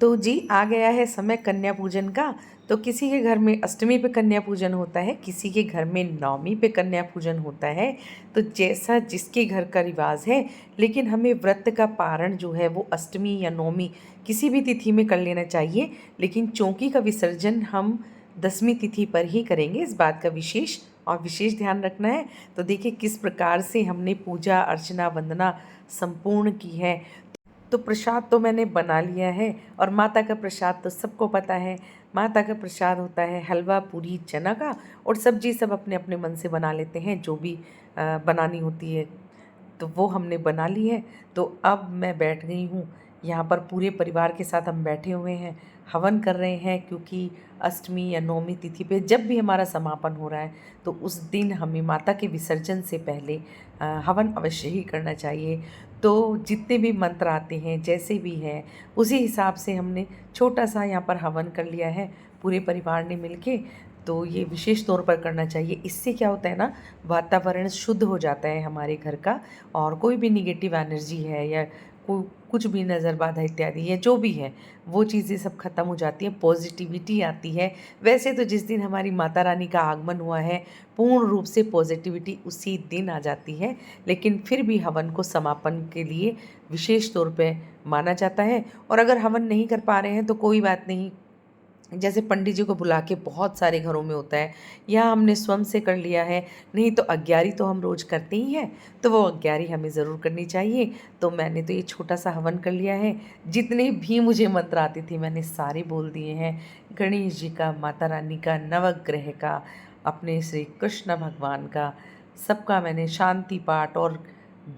तो जी आ गया है समय कन्या पूजन का। तो किसी के घर में अष्टमी पे कन्या पूजन होता है, किसी के घर में नवमी पे कन्या पूजन होता है। तो जैसा जिसके घर का रिवाज है, लेकिन हमें व्रत का पारण जो है वो अष्टमी या नवमी किसी भी तिथि में कर लेना चाहिए। लेकिन चौकी का विसर्जन हम 10वीं तिथि पर ही करेंगे, इस बात का विशेष ध्यान रखना है। तो देखिए किस प्रकार से हमने पूजा अर्चना वंदना संपूर्ण की है। तो प्रसाद तो मैंने बना लिया है, और माता का प्रसाद तो सबको पता है। माता का प्रसाद होता है हलवा पूरी चना का, और सब्जी सब अपने अपने मन से बना लेते हैं, जो भी बनानी होती है तो वो हमने बना ली है। तो अब मैं बैठ गई हूँ यहाँ पर, पूरे परिवार के साथ हम बैठे हुए हैं, हवन कर रहे हैं। क्योंकि अष्टमी या नवमी तिथि पे जब भी हमारा समापन हो रहा है, तो उस दिन हमें माता के विसर्जन से पहले हवन अवश्य ही करना चाहिए। तो जितने भी मंत्र आते हैं, जैसे भी हैं, उसी हिसाब से हमने छोटा सा यहाँ पर हवन कर लिया है पूरे परिवार ने मिलके। तो ये विशेष तौर पर करना चाहिए। इससे क्या होता है ना, वातावरण शुद्ध हो जाता है हमारे घर का, और कोई भी निगेटिव एनर्जी है या कुछ भी नज़र बाधा इत्यादि है, जो भी है, वो चीज़ें सब खत्म हो जाती हैं, पॉजिटिविटी आती है। वैसे तो जिस दिन हमारी माता रानी का आगमन हुआ है, पूर्ण रूप से पॉजिटिविटी उसी दिन आ जाती है। लेकिन फिर भी हवन को समापन के लिए विशेष तौर पे माना जाता है। और अगर हवन नहीं कर पा रहे हैं तो कोई बात नहीं, जैसे पंडित जी को बुला के बहुत सारे घरों में होता है, या हमने स्वयं से कर लिया है। नहीं तो अग्यारी तो हम रोज़ करते ही हैं, तो वो अग्यारी हमें ज़रूर करनी चाहिए। तो मैंने तो ये छोटा सा हवन कर लिया है। जितने भी मुझे मंत्र आते थे मैंने सारे बोल दिए हैं। गणेश जी का, माता रानी का, नवग्रह का, अपने श्री कृष्ण भगवान का, सबका मैंने शांति पाठ और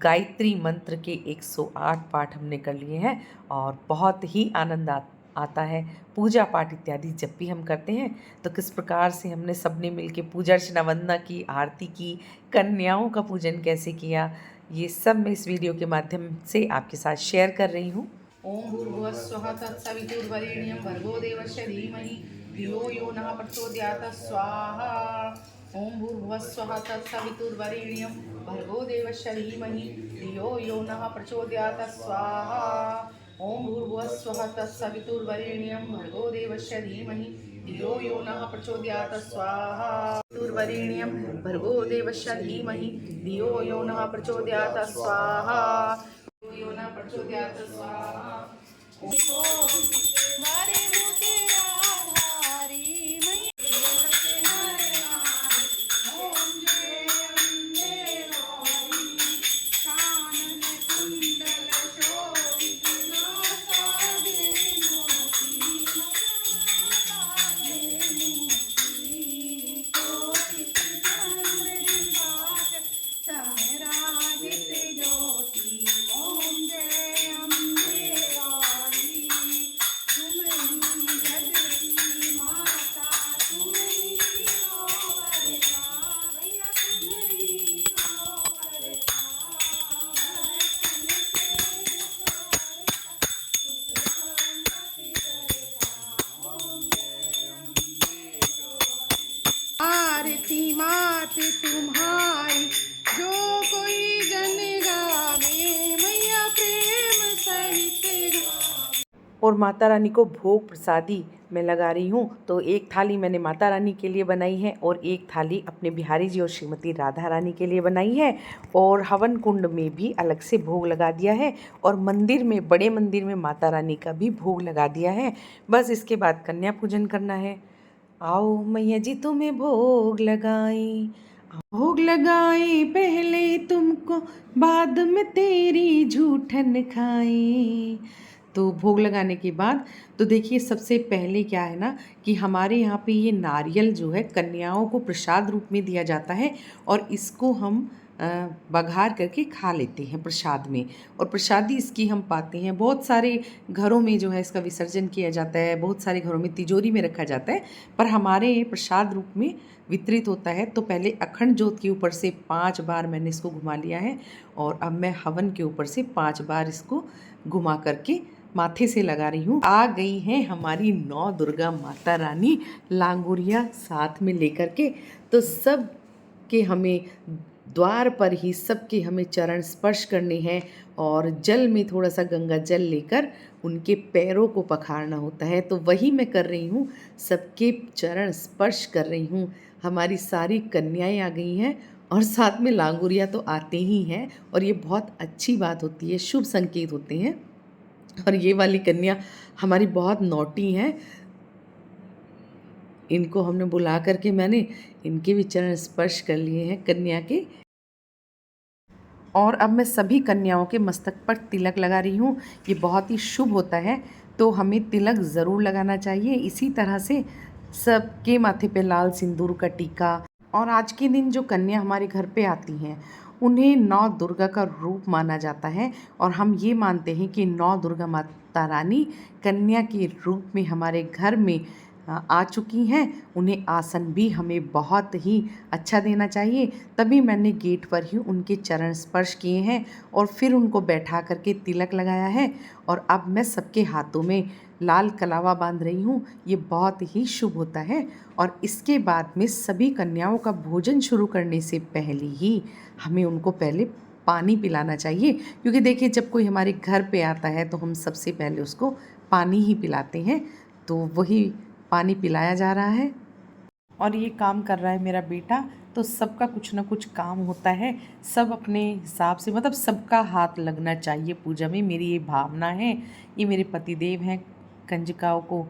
गायत्री मंत्र के 108 पाठ हमने कर लिए हैं। और बहुत ही आनंद आता है पूजा पाठ इत्यादि जब भी हम करते हैं। तो किस प्रकार से हमने सबने मिलके पूजा अर्चना वंदना की, आरती की, कन्याओं का पूजन कैसे किया, ये सब मैं इस वीडियो के माध्यम से आपके साथ शेयर कर रही हूँ। ओम भूर्भुवः स्वः तत्सवितुर्वरेण्यं भर्गो देवस्य धीमहि धियो यो नः प्रचोदयात् स्वाहा। ओम भूर्भुवः स्वः तत्सवितुर्वरेण्यं भर्गो देवस्य धीमहि धियो यो नः प्रचोदयात् स्वाहा। ओम भूर्भुवः स्वः तत्सवितुर्वरेण्यं भर्गो देवस्य धीमहि धियो यो नः प्रचोदयात् स्वाहा। तुर्वरेण्यं भर्गो देवस्य धीमहि धियो यो नः प्रचोदयात् स्वाहा। यो न प्रचोदयात् स्वाहा। मारे मुझे आधारी ओम जय अम्बे गौरी कानन कुंडल शोभित नासाग्रे मोती कोटित चंद्र दिवाकर सहराजित ज्योति। ओम जय अम्बे गौरी तुम ही जगती माता, तुम ही हो वरदा भैया, तुम ही हो वरदा दर्शन से सुख संपत्ति करता। ओम जय अम्बे गौरी। आरती मात तुम्हारी जो कोई जन गावे, मैया प्रेम सहित गावे। और माता रानी को भोग प्रसादी मैं लगा रही हूँ। तो एक थाली मैंने माता रानी के लिए बनाई है, और एक थाली अपने बिहारी जी और श्रीमती राधा रानी के लिए बनाई है। और हवन कुंड में भी अलग से भोग लगा दिया है, और मंदिर में, बड़े मंदिर में माता रानी का भी भोग लगा दिया है। बस इसके बाद कन्या पूजन करना है। आओ मैया जी तुम्हें भोग लगाई, भोग लगाई पहले तुमको, बाद में तेरी झूठन खाई। तो भोग लगाने के बाद तो देखिए सबसे पहले क्या है ना, कि हमारे यहाँ पे ये नारियल जो है कन्याओं को प्रसाद रूप में दिया जाता है, और इसको हम बघार करके खा लेते हैं प्रसाद में। और प्रसादी इसकी हम पाते हैं बहुत सारे घरों में, जो है इसका विसर्जन किया जाता है, बहुत सारे घरों में तिजोरी में रखा जाता है, पर हमारे प्रसाद रूप में वितरित होता है। तो पहले अखंड ज्योत के ऊपर से 5 बार मैंने इसको घुमा लिया है, और अब मैं हवन के ऊपर से 5 बार इसको घुमा करके माथे से लगा रही हूँ। आ गई हैं हमारी 9 दुर्गा माता रानी लांगुरिया साथ में लेकर के। तो सब के हमें द्वार पर ही सबके हमें चरण स्पर्श करने हैं और जल में थोड़ा सा गंगा जल लेकर उनके पैरों को पखारना होता है। तो वही मैं कर रही हूँ, सबके चरण स्पर्श कर रही हूँ। हमारी सारी कन्याएं आ गई हैं और साथ में लांगुरिया तो आते ही हैं और ये बहुत अच्छी बात होती है, शुभ संकेत होते हैं। और ये वाली कन्या हमारी बहुत नौटी हैं, इनको हमने बुला करके मैंने इनके भी चरण स्पर्श कर लिए हैं कन्या के। और अब मैं सभी कन्याओं के मस्तक पर तिलक लगा रही हूँ। ये बहुत ही शुभ होता है, तो हमें तिलक ज़रूर लगाना चाहिए। इसी तरह से सबके माथे पे लाल सिंदूर का टीका। और आज के दिन जो कन्या हमारे घर पे आती हैं उन्हें नौ दुर्गा का रूप माना जाता है और हम ये मानते हैं कि नौ दुर्गा माता रानी कन्या के रूप में हमारे घर में आ चुकी हैं। उन्हें आसन भी हमें बहुत ही अच्छा देना चाहिए। तभी मैंने गेट पर ही उनके चरण स्पर्श किए हैं और फिर उनको बैठा करके तिलक लगाया है। और अब मैं सबके हाथों में लाल कलावा बांध रही हूँ। ये बहुत ही शुभ होता है। और इसके बाद में सभी कन्याओं का भोजन शुरू करने से पहले ही हमें उनको पहले पानी पिलाना चाहिए, क्योंकि देखिए जब कोई हमारे घर पे आता है तो हम सबसे पहले उसको पानी ही पिलाते हैं। तो वही पानी पिलाया जा रहा है। और ये काम कर रहा है मेरा बेटा। तो सबका कुछ ना कुछ काम होता है, सब अपने हिसाब से, मतलब सबका हाथ लगना चाहिए पूजा में, मेरी ये भावना है। ये मेरे पतिदेव हैं, कंजकाओं को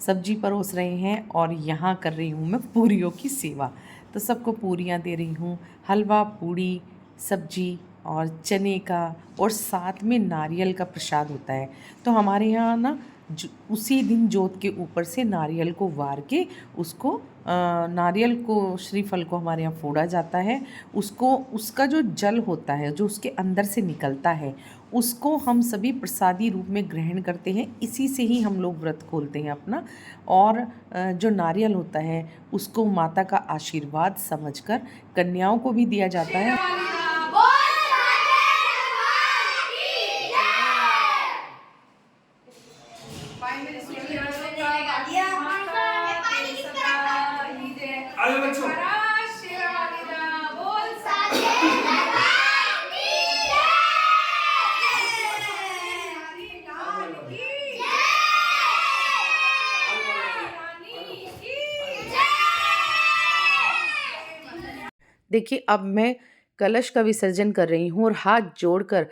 सब्जी परोस रहे हैं और यहाँ कर रही हूँ मैं पूरियों की सेवा। तो सबको पूरियाँ दे रही हूँ, हलवा पूड़ी सब्जी और चने का, और साथ में नारियल का प्रसाद होता है। तो हमारे यहाँ ना उसी दिन जोत के ऊपर से नारियल को वार के उसको नारियल को, श्रीफल को हमारे यहाँ फोड़ा जाता है। उसको, उसका जो जल होता है जो उसके अंदर से निकलता है, उसको हम सभी प्रसादी रूप में ग्रहण करते हैं। इसी से ही हम लोग व्रत खोलते हैं अपना। और जो नारियल होता है उसको माता का आशीर्वाद समझकर कन्याओं को भी दिया जाता है। देखिए अब मैं कलश का विसर्जन कर रही हूँ और हाथ जोड़कर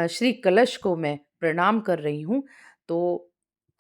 श्री कलश को मैं प्रणाम कर रही हूँ। तो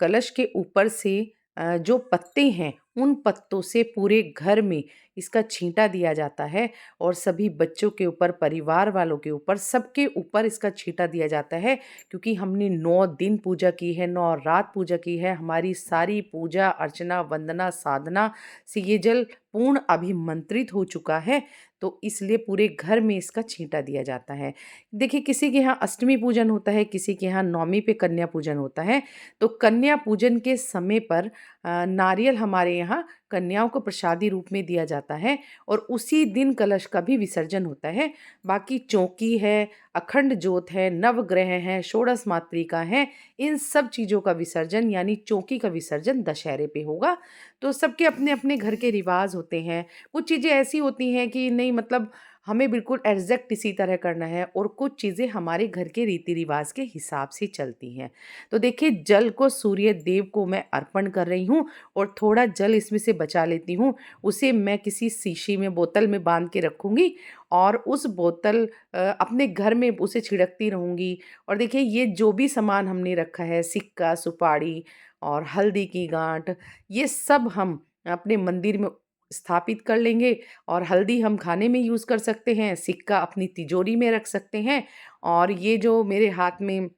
कलश के ऊपर से जो पत्ते हैं उन पत्तों से पूरे घर में इसका छींटा दिया जाता है और सभी बच्चों के ऊपर, परिवार वालों के ऊपर, सबके ऊपर इसका छींटा दिया जाता है। क्योंकि हमने 9 दिन पूजा की है, 9 रात पूजा की है। हमारी सारी पूजा अर्चना वंदना साधना से ये जल पूर्ण अभिमंत्रित हो चुका है, तो इसलिए पूरे घर में इसका छींटा दिया जाता है। देखिए किसी के यहाँ अष्टमी पूजन होता है, किसी के यहाँ नौमी पे कन्या पूजन होता है। तो कन्या पूजन के समय पर नारियल हमारे यहाँ कन्याओं को प्रसादी रूप में दिया जाता है और उसी दिन कलश का भी विसर्जन होता है। बाकी चौकी है, अखंड ज्योत है, नवग्रह हैं, षोडश मातृका है, इन सब चीज़ों का विसर्जन यानी चौकी का विसर्जन दशहरे पे होगा। तो सबके अपने अपने घर के रिवाज होते हैं। कुछ चीज़ें ऐसी होती हैं कि नहीं, मतलब हमें बिल्कुल एग्जैक्ट इसी तरह करना है, और कुछ चीज़ें हमारे घर के रीति रिवाज के हिसाब से चलती हैं। तो देखिए जल को सूर्य देव को मैं अर्पण कर रही हूँ और थोड़ा जल इसमें से बचा लेती हूँ। उसे मैं किसी शीशी में, बोतल में बांध के रखूँगी और उस बोतल अपने घर में उसे छिड़कती रहूँगी। और देखिए ये जो भी सामान हमने रखा है, सिक्का, सुपारी और हल्दी की गांठ, ये सब हम अपने मंदिर में स्थापित कर लेंगे। और हल्दी हम खाने में यूज़ कर सकते हैं, सिक्का अपनी तिजोरी में रख सकते हैं, और ये जो मेरे हाथ में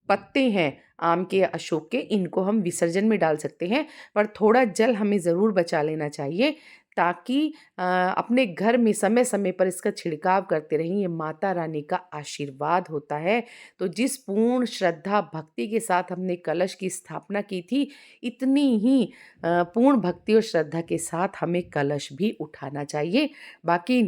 पत्ते हैं आम के या अशोक के, इनको हम विसर्जन में डाल सकते हैं। पर थोड़ा जल हमें ज़रूर बचा लेना चाहिए, ताकि अपने घर में समय समय पर इसका छिड़काव करते रहें। ये माता रानी का आशीर्वाद होता है। तो जिस पूर्ण श्रद्धा भक्ति के साथ हमने कलश की स्थापना की थी, इतनी ही पूर्ण भक्ति और श्रद्धा के साथ हमें कलश भी उठाना चाहिए। बाकी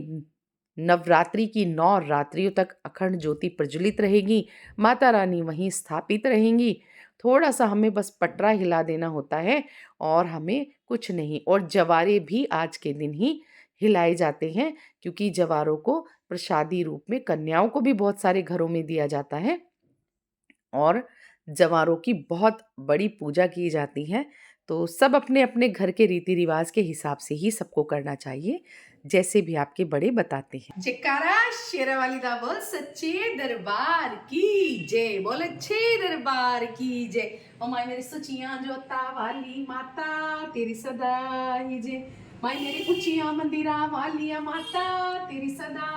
नवरात्रि की 9 रात्रियों तक अखंड ज्योति प्रज्वलित रहेगी, माता रानी वहीं स्थापित रहेंगी। थोड़ा सा हमें बस पटरा हिला देना होता है और हमें कुछ नहीं। और जवारे भी आज के दिन ही हिलाए जाते हैं, क्योंकि जवारों को प्रसादी रूप में कन्याओं को भी बहुत सारे घरों में दिया जाता है और जवारों की बहुत बड़ी पूजा की जाती है। तो सब अपने अपने घर के रीति रिवाज के हिसाब से ही सबको करना चाहिए, जैसे भी आपके बड़े बताते हैं। जयकारा शेरावाली दा बोल सच्चे दरबार की जय, बोल अच्छे दरबार की जय। ओ माय मेरी सचियां जोता वाली माता तेरी सदा ही जय। माय मेरी ऊंचियां मंदिरा वालिया माता तेरी सदा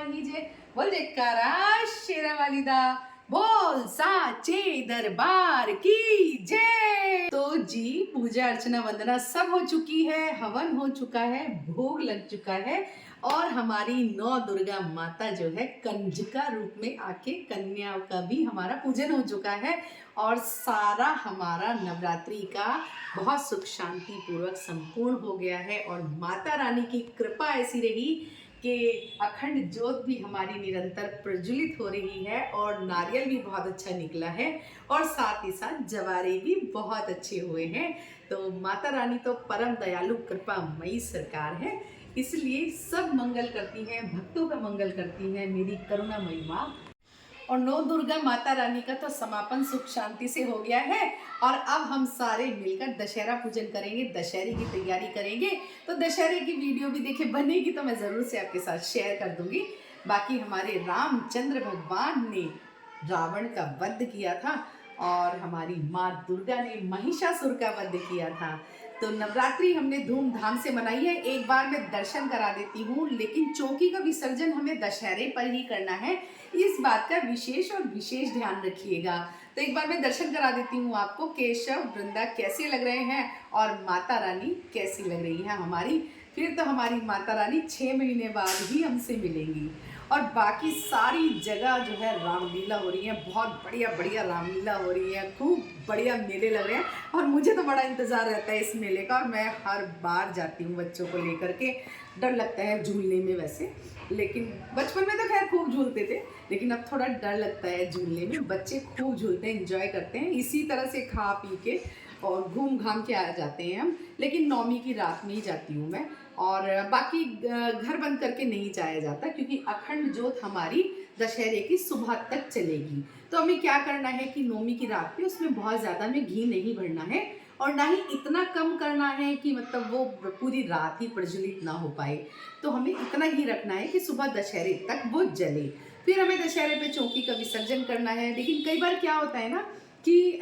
ही जय। बोल जयकारा शेरावाली दा बोल साचे दरबार की जय। तो जी पूजा अर्चना वंदना सब हो चुकी है, हवन हो चुका है, भोग लग चुका है और हमारी नौ दुर्गा माता जो है कंजका रूप में आके कन्या का भी हमारा पूजन हो चुका है और सारा हमारा नवरात्रि का बहुत सुख शांति पूर्वक संपूर्ण हो गया है। और माता रानी की कृपा ऐसी रही कि अखंड ज्योत भी हमारी निरंतर प्रज्वलित हो रही है और नारियल भी बहुत अच्छा निकला है और साथ ही साथ जवारे भी बहुत अच्छे हुए हैं। तो माता रानी तो परम दयालु कृपामयी सरकार है, इसलिए सब मंगल करती हैं, भक्तों का मंगल करती हैं मेरी करुणामयी माँ। और नौ दुर्गा माता रानी का तो समापन सुख शांति से हो गया है और अब हम सारे मिलकर दशहरा पूजन करेंगे, दशहरे की तैयारी करेंगे। तो दशहरे की वीडियो भी देखिए बनेगी तो मैं ज़रूर से आपके साथ शेयर कर दूंगी। बाकी हमारे रामचंद्र भगवान ने रावण का वध किया था और हमारी माँ दुर्गा ने महिषासुर का वध किया था। तो नवरात्रि हमने धूमधाम से मनाई है। एक बार मैं दर्शन करा देती हूँ, लेकिन चौकी का विसर्जन हमें दशहरे पर ही करना है, इस बात का विशेष और विशेष ध्यान रखिएगा। तो एक बार मैं दर्शन करा देती हूँ आपको, केशव वृंदा कैसे लग रहे हैं और माता रानी कैसी लग रही है हमारी। फिर तो हमारी माता रानी 6 महीने बाद ही हमसे मिलेंगी। और बाकी सारी जगह जो है रामलीला हो रही है, बहुत बढ़िया बढ़िया रामलीला हो रही है, खूब बढ़िया मेले लग रहे हैं और मुझे तो बड़ा इंतज़ार रहता है इस मेले का। और मैं हर बार जाती हूँ बच्चों को लेकर के, डर लगता है झूलने में वैसे, लेकिन बचपन में तो खैर खूब झूलते थे, लेकिन अब थोड़ा डर लगता है झूलने में। बच्चे खूब झूलते हैं, एंजॉय करते हैं, इसी तरह से खा पी के और घूम घाम के आ जाते हैं हम। लेकिन नौमी की रात में ही जाती हूँ मैं, और बाकी घर बंद करके नहीं जाया जाता, क्योंकि अखंड ज्योत हमारी दशहरे की सुबह तक चलेगी। तो हमें क्या करना है कि नौमी की रात पे उसमें बहुत ज़्यादा हमें घी नहीं भरना है और ना ही इतना कम करना है कि मतलब वो पूरी रात ही प्रज्वलित ना हो पाए। तो हमें इतना ही रखना है कि सुबह दशहरे तक वो जले। फिर हमें दशहरे पे चौकी का विसर्जन करना है। लेकिन कई बार क्या होता है ना कि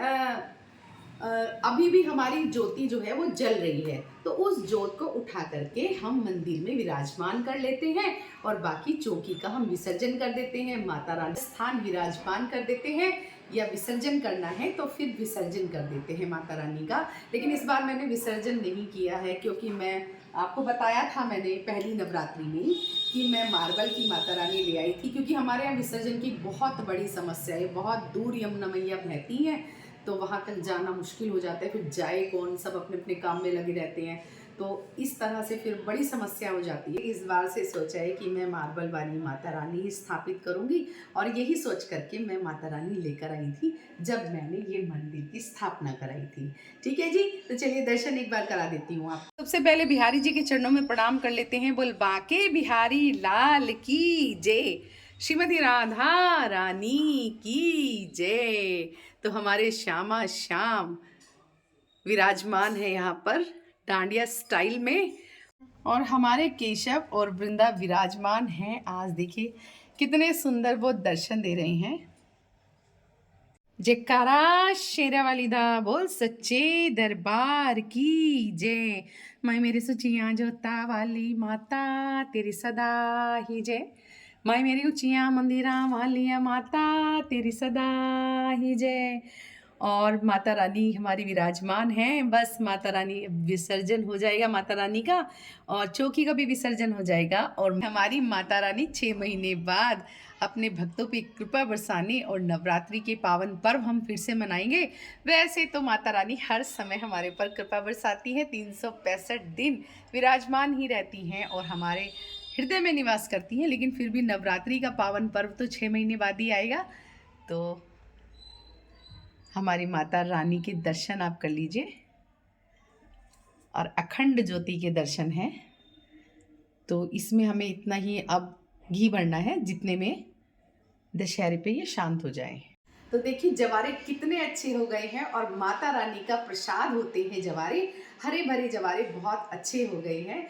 अभी भी हमारी ज्योति जो है वो जल रही है, तो उस ज्योत को उठा करके हम मंदिर में विराजमान कर लेते हैं और बाकी चौकी का हम विसर्जन कर देते हैं, माता रानी स्थान विराजमान कर देते हैं। या विसर्जन करना है तो फिर विसर्जन कर देते हैं माता रानी का। लेकिन इस बार मैंने विसर्जन नहीं किया है, क्योंकि मैं आपको बताया था मैंने पहली नवरात्रि में कि मैं मार्बल की माता रानी ले आई थी, क्योंकि हमारे यहाँ विसर्जन की बहुत बड़ी समस्या है, बहुत दूर यमुना मैया बहती हैं, तो वहाँ तक जाना मुश्किल हो जाता है। फिर जाए कौन, सब अपने अपने काम में लगे रहते हैं, तो इस तरह से फिर बड़ी समस्या हो जाती है। इस बार से सोचा है कि मैं मार्बल वाली माता रानी ही स्थापित करूंगी, और यही सोच करके मैं माता रानी लेकर आई थी जब मैंने ये मंदिर की स्थापना कराई थी। ठीक है जी, तो चलिए दर्शन एक बार करा देती हूँ आप। सबसे पहले बिहारी जी के चरणों में प्रणाम कर लेते हैं। बोल बाके बिहारी लाल की जय, श्रीमती राधा रानी की जय। तो हमारे श्यामा श्याम विराजमान है यहाँ पर डांडिया स्टाइल में, और हमारे केशव और वृंदा विराजमान हैं। आज देखिए कितने सुंदर वो दर्शन दे रहे हैं। जयकारा शेरावाली दा बोल सच्चे दरबार की जय। माय मेरे सुचियाँ जोता वाली माता तेरी सदा ही जय। माय मेरी ऊंचियाँ मंदिरा वालिया माता तेरी सदा ही जय। और माता रानी हमारी विराजमान हैं। बस माता रानी विसर्जन हो जाएगा माता रानी का, और चौकी का भी विसर्जन हो जाएगा, और हमारी माता रानी 6 महीने बाद अपने भक्तों पे कृपा बरसाने और नवरात्रि के पावन पर्व हम फिर से मनाएंगे। वैसे तो माता रानी हर समय हमारे ऊपर कृपा बरसाती है, 365 दिन विराजमान ही रहती हैं और हमारे हृदय में निवास करती हैं, लेकिन फिर भी नवरात्रि का पावन पर्व तो 6 महीने बाद ही आएगा। तो हमारी माता रानी के दर्शन आप कर लीजिए, और अखंड ज्योति के दर्शन हैं। तो इसमें हमें इतना ही अब घी भरना है जितने में दशहरे पे ये शांत हो जाए। तो देखिए जवारे कितने अच्छे हो गए हैं और माता रानी का प्रसाद होते हैं जवारे। हरे भरे जवारे बहुत अच्छे हो गए हैं।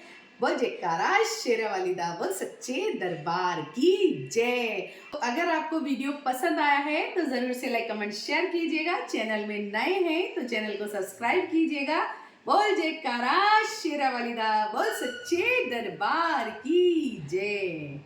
बोल जयकारा शेरा वाली दा, बोल सच्चे दरबार की जय। तो अगर आपको वीडियो पसंद आया है तो जरूर से लाइक कमेंट शेयर कीजिएगा। चैनल में नए हैं तो चैनल को सब्सक्राइब कीजिएगा। बोल जयकारा शेरा वाली दा, बोल सच्चे दरबार की जय।